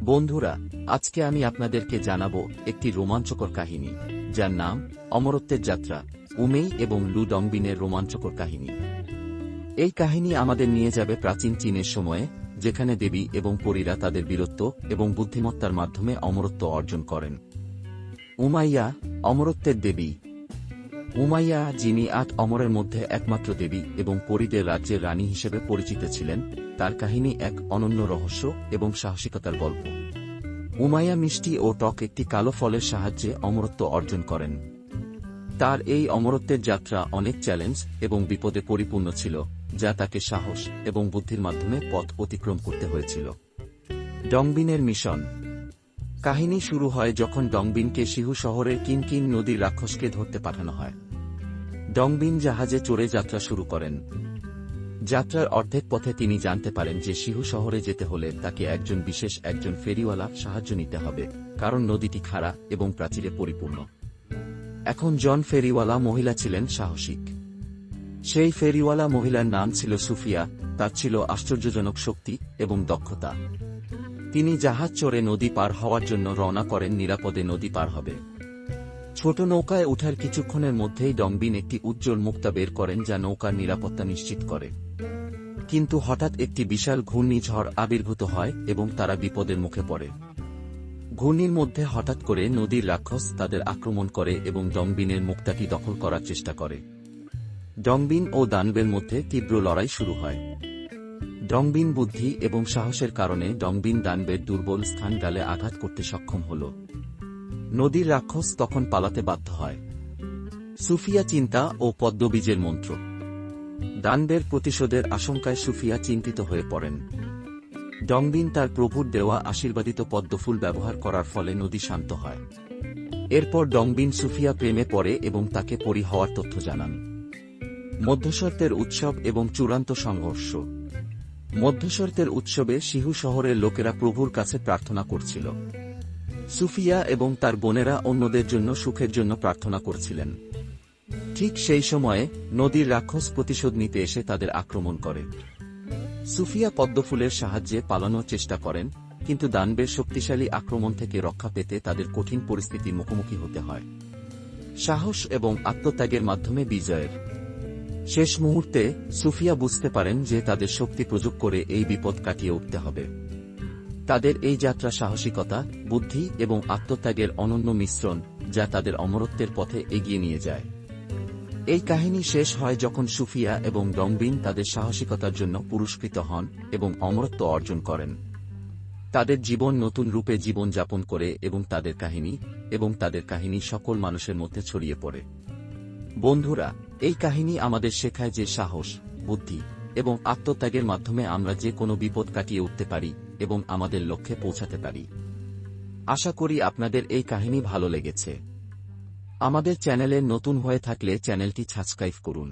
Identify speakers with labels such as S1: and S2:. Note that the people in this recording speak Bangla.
S1: বন্ধুরা, আজকে আমি আপনাদেরকে জানাবো একটি রোমাঞ্চকর কাহিনী, যার নাম অমরত্বের যাত্রা। উমেই এবং লু ডংবিনের রোমাঞ্চকর কাহিনী। এই কাহিনী আমাদের নিয়ে যাবে প্রাচীন চীনের সময়ে, যেখানে দেবী এবং পরীরা তাদের বীরত্ব এবং বুদ্ধিমত্তার মাধ্যমে অমরত্ব অর্জন করেন। উমাইয়া, অমরত্বের দেবী। উমাইয়া, যিনি ৮ অমরের মধ্যে একমাত্র দেবী এবং পরীদের রাজ্যের রানী হিসেবে পরিচিত ছিলেন, তার কাহিনী এক অনন্য রহস্য এবং সাহসিকতার গল্প। উমাইয়া মিষ্টি ও টক একটি কালো ফলের সাহায্যে অমরত্ব অর্জন করেন। তার এই অমরত্বের যাত্রা অনেক চ্যালেঞ্জ এবং বিপদে পরিপূর্ণ ছিল, যা তাকে সাহস এবং বুদ্ধির মাধ্যমে পথ অতিক্রম করতে হয়েছিল। ডংবিনের মিশন। কাহিনী শুরু হয় যখন ডংবিনকে শিহু শহরের কিনকিন নদীর রাক্ষসকে ধরতে পাঠানো হয়। ডংবিন জাহাজে চড়ে যাত্রা শুরু করেন। যাত্রার অর্ধেক পথে তিনি জানতে পারেন যে শিহু শহরে যেতে হলে তাকে একজন ফেরিওয়ালা সাহায্য নিতে হবে, কারণ নদীটি খাড়া এবং প্রাচীরে পরিপূর্ণ। এখন জন ফেরিওয়ালা মহিলা ছিলেন সাহসিক। সেই ফেরিওয়ালা মহিলার নাম ছিল সুফিয়া। তার ছিল আশ্চর্যজনক শক্তি এবং দক্ষতা। তিনি জাহাজ চড়ে নদী পার হওয়ার জন্য রওনা করেন, নিরাপদে নদী পার হবে। ছোট নৌকায় ওঠার কিছুক্ষণের মধ্যেই ডংবিন একটি উজ্জ্বল মুক্তা বের করেন, যা নৌকার নিরাপত্তা নিশ্চিত করে। কিন্তু হঠাৎ একটি বিশাল ঘূর্ণিঝড় আবির্ভূত হয় এবং তারা বিপদের মুখে পড়ে। ঘূর্ণির মধ্যে হঠাৎ করে নদীর রাক্ষস তাদের আক্রমণ করে এবং ডংবিনের মুক্তাটি দখল করার চেষ্টা করে। ডংবিন ও দানবের মধ্যে তীব্র লড়াই শুরু হয়। ডংবিন বুদ্ধি এবং সাহসের কারণে ডংবিন দানবের দুর্বল স্থান গালে আঘাত করতে সক্ষম হল। নদীর রাক্ষস তখন পালাতে বাধ্য হয়। সুফিয়া চিন্তা ও পদ্মবীজের মন্ত্র। দানবের প্রতিশোধের আশঙ্কায় সুফিয়া চিন্তিত হয়ে পড়েন। ডংবিন তার প্রভুর দেওয়া আশীর্বাদিত পদ্মফুল ব্যবহার করার ফলে নদী শান্ত হয়। এরপর ডংবিন সুফিয়া প্রেমে পড়ে এবং তাকে পরী হওয়ার তথ্য জানান। মধ্যশর্তের উৎসব এবং চূড়ান্ত সংঘর্ষ। মধ্যশর্তের উৎসবে শিহু শহরের লোকেরা প্রভুর কাছে প্রার্থনা করছিল। সুফিয়া এবং তার বোনেরা অন্যদের জন্য সুখের জন্য প্রার্থনা করছিলেন। ঠিক সেই সময়ে নদীর রাক্ষস প্রতিশোধ নিতে এসে তাদের আক্রমণ করে। সুফিয়া পদ্মফুলের সাহায্যে পালানোর চেষ্টা করেন, কিন্তু দানবের শক্তিশালী আক্রমণ থেকে রক্ষা পেতে তাদের কঠিন পরিস্থিতির মুখোমুখি হতে হয়। সাহস এবং আত্মত্যাগের মাধ্যমে বিজয়ের শেষ মুহূর্তে সুফিয়া বুঝতে পারেন যে তাদের শক্তি প্রয়োগ করে এই বিপদ কাটিয়ে উঠতে হবে। তাদের এই যাত্রা সাহসিকতা, বুদ্ধি এবং আত্মত্যাগের অনন্য মিশ্রণ, যা তাদের অমরত্বের পথে এগিয়ে নিয়ে যায়। এই কাহিনী শেষ হয় যখন সুফিয়া এবং ডংবিন তাদের সাহসিকতার জন্য পুরস্কৃত হন এবং অমরত্ব অর্জন করেন। তাদের জীবন নতুন রূপে জীবন যাপন করে এবং তাদের কাহিনী সকল মানুষের মধ্যে ছড়িয়ে পড়ে। বন্ধুরা, এই কাহিনী আমাদের শেখায় যে সাহস, বুদ্ধি এবং আত্মত্যাগের মাধ্যমে আমরা যে কোনো বিপদ কাটিয়ে উঠতে পারি এবং আমাদের লক্ষ্যে পৌঁছাতে পারি। আশা করি আপনাদের এই কাহিনী ভালো লেগেছে। আমাদের চ্যানেলে নতুন হয়ে থাকলে চ্যানেলটি সাবস্ক্রাইব করুন।